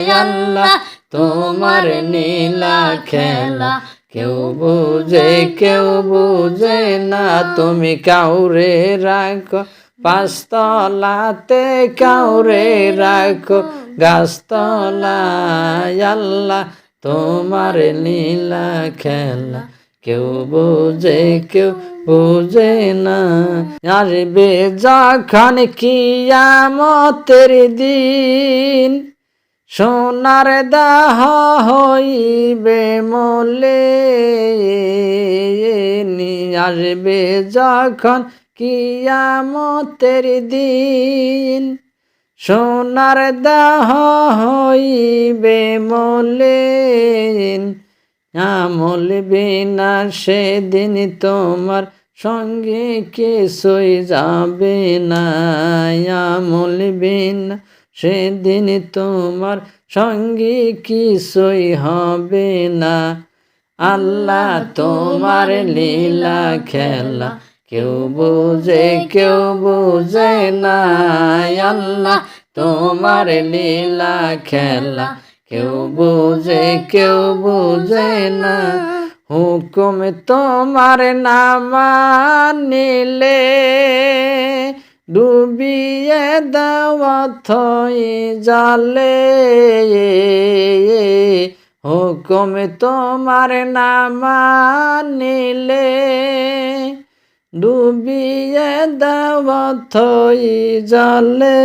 আল্লাহ তোমার নীলা খেলা কেউ বুঝে না। তুমি কাউরে রাখো পাঁচতলাতে, কাউরে রাখো গাছতলায়। আল্লাহ তোমার নীলা খেলা কেউ বুঝে না। আসবে যখন কিয়ামতের দিন, সোনার দাহ হইবে মলে। আসবে যখন কিয়ামতের দিন, সোনার দাহ হইবে মলে। আমল বিনা সেদিন তোমার সঙ্গে কিছুই যাবে না। আমল বিনা সেদিন তোমার সঙ্গে কিছুই হবে না। আল্লাহ তোমার লীলা খেলা কেউ বুঝে না। আল্লাহ তোমার লীলা খেলা কেউ বুঝে না। হুকুম তোমার না মানিলে, ডুবিয়ে দেওয়া থই জালে। হুকুম তোমার না মানিলে, ডুবিয়ে দেওয়া থই জালে।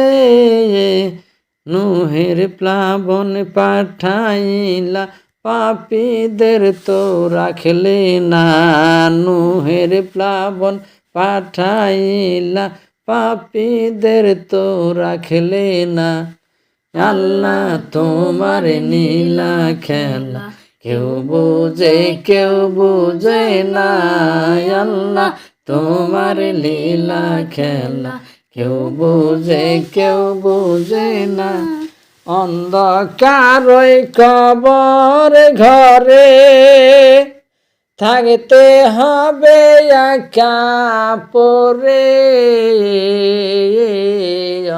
নুহের প্লাবন পাঠাইলা, পাপীদের তো রাখলে না। নুহের প্লাবন পাঠাইলা, পাপীদের তো রাখলে না। আল্লাহ তোমার নীলা খেলা কেউ বুঝে না। আল্লাহ তোমার লীলা খেলা কেউ বুঝে না। অন্ধকারই কবর ঘরে, থাকতে হবে একা পরে।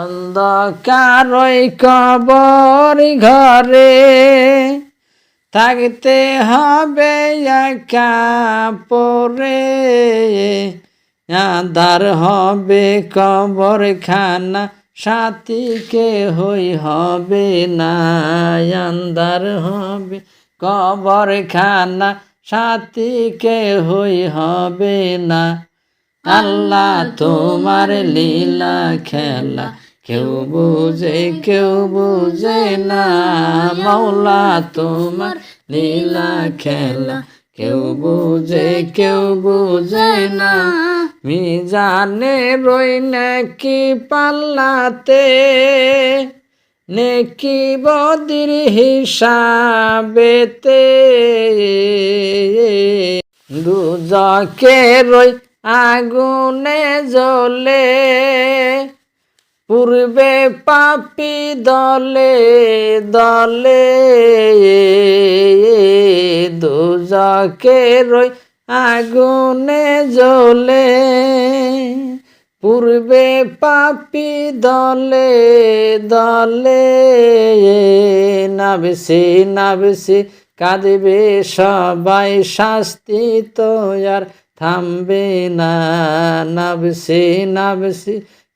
অন্ধকারই কবর ঘরে, থাকতে হবে একা পরে। আঁধার হবে কবর খানা, সাথী কেহই হবে না। আন্ধার হবে কবর খানা, সাথী কেহই হবে না। আল্লাহ তোমার লীলা খেলা কেউ বুঝে না। মাওলা তোমার লীলা খেলা কেউ বুঝে না। মিজানে রই নাকি পাল্লাতে, নেকি বদির হিসাবেতে। দুজকে রই আগুনে জ্বলে, পূর্বে পাপী দলে দলে। দুজকে রই আগুনে জ্বলে, পূর্বে পাপী দলে দলে। নাবসি কাঁদবে সবাই, শাস্তি তো আর থামবে না। নাবসি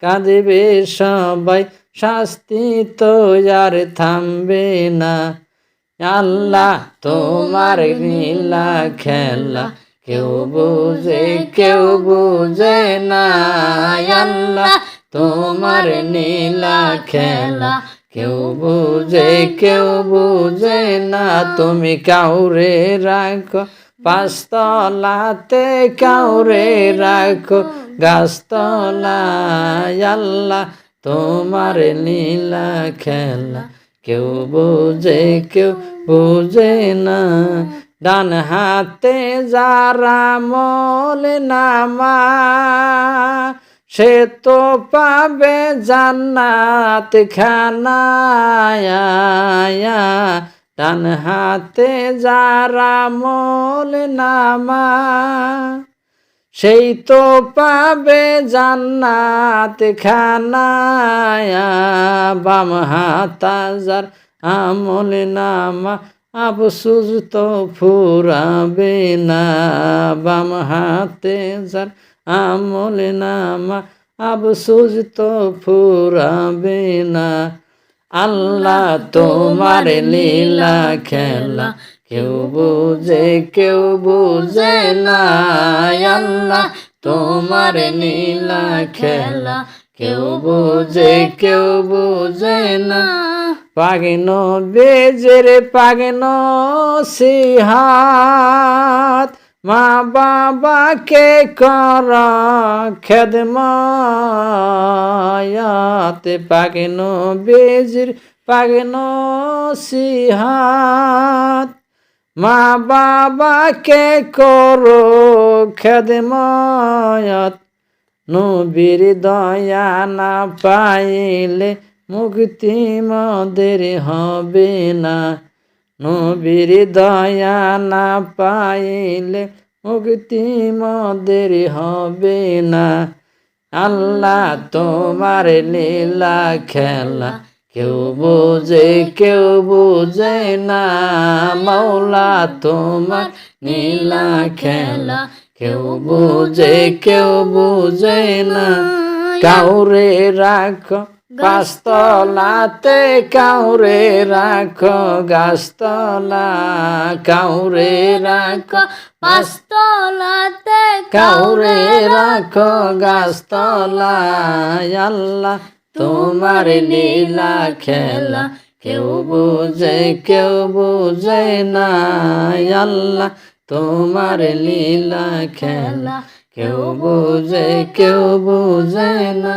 কাঁদবে সবাই, শাস্তি তো আর থামবে না। আল্লাহ তোমার নীলা খেলা কেউ বুঝে না। আল্লাহ তোমার নীলা খেলা কেউ বুঝে না। তুমি কাউরে রাখো পাঁচতলাতে, কাউরে রাখো গাছতলায়। আল্লাহ তোমার নীলা খেলা কেউ বুঝে না। ডান হাতে যারা আমল নামা, সে তো পাবে জান্নাত খানা। ডান হাতে যারা আমল নামা, সেই তো পাবে জান্নাত খানা। বাম হাত যার আমল নামা আফসোস তো ফুরাবে না। বাম হাতে যার আমল নামা আফসোস তো ফুরাবে না। আল্লাহ তোমার লীলা খেলা কেউ বুঝে না। আল্লাহ তোমার লীলা খেলা কেউ বুঝে না। পাগেন বেজের পাগেন সিহাত মা বাবাকে কর খেদমত। পাগেন বেজের পাগেন সিহাত মা বাবাকে করো খেদমত। নবীর দয়া না পাইলে মুক্তি মোদের হবে না। নবীর দয়া না পাইলে মুক্তি মোদের হবে না। আল্লাহ তোমার লীলা খেলা কেউ বুঝে না। মৌলা তোমার লীলা খেলা কেউ বুঝে না। কাউরে রাখো গাছতলাতে, কাউরে রাখো গাছতলা, কাউরে রাখো গাছতলাতে, কাউরে রাখো গাছতলায়। আল্লাহ তোমার লীলা খেলা কেউ বুঝে না। আল্লাহ তোমার লীলা খেলা কেউ বুঝে না।